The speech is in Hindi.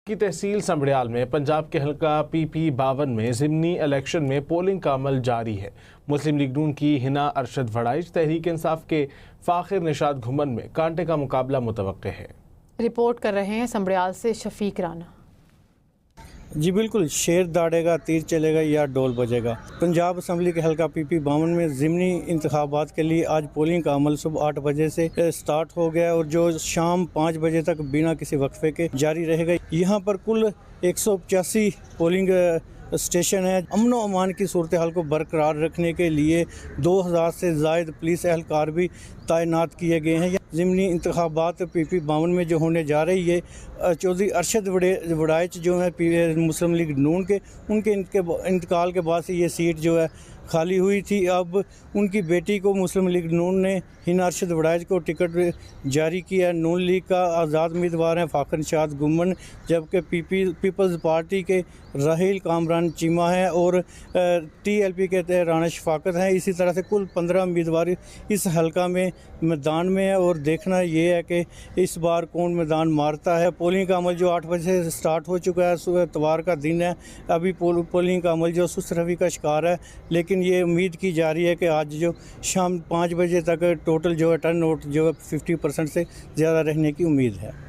की तहसील संबड़ियाल में पंजाब के हल्का PP 52 में ज़िमनी इलेक्शन में पोलिंग का अमल जारी है। मुस्लिम लीग नून की हिना अरशद वड़ाइच तहरीक इंसाफ के फाखिर निशात घुमन में कांटे का मुकाबला मुतवक्के है। रिपोर्ट कर रहे हैं संबड़ियाल से शफीक राना। जी बिल्कुल, शेर दाड़ेगा, तीर चलेगा या डोल बजेगा। पंजाब असम्बली के हल्का PP 52 में ज़िमनी इंतखाबात के लिए आज पोलिंग का अमल सुबह 8 बजे से स्टार्ट हो गया और जो शाम 5 बजे तक बिना किसी वक्फे के जारी रहेगा। यहाँ पर कुल 185 पोलिंग स्टेशन है। अमन व अमान की सूरत हाल को बरकरार रखने के लिए 2000 से ज़ायद पुलिस एहलकार भी तैनात किए गए हैं। ज़िमनी इंतखाबात PP 52 में जो होने जा रही है, चौधरी अरशद वड़ाइच जो है मुस्लिम लीग नून के, उनके इंतकाल के बाद से ये सीट जो है खाली हुई थी। अब उनकी बेटी को मुस्लिम लीग नून ने हिना अरशद वड़ाइच को टिकट जारी किया। नून लीग का आज़ाद उम्मीदवार हैं फाखिर निशात घुमन, जबकि पीपल्स पार्टी के राहील कामरान चीमा है और TLP के राना शफाकत हैं। इसी तरह से कुल 15 उम्मीदवार इस हलका में मैदान में है और देखना ये है कि इस बार कौन मैदान मारता है। पोलिंग का अमल जो 8 बजे से स्टार्ट हो चुका है, सुबह इतवार का दिन है, अभी पोलिंग का अमल जो सुस्त रवि का शिकार है, लेकिन ये उम्मीद की जा रही है कि आज जो शाम 5 बजे तक टोटल जो है टर्न आउट जो है 50% से ज़्यादा रहने की उम्मीद है।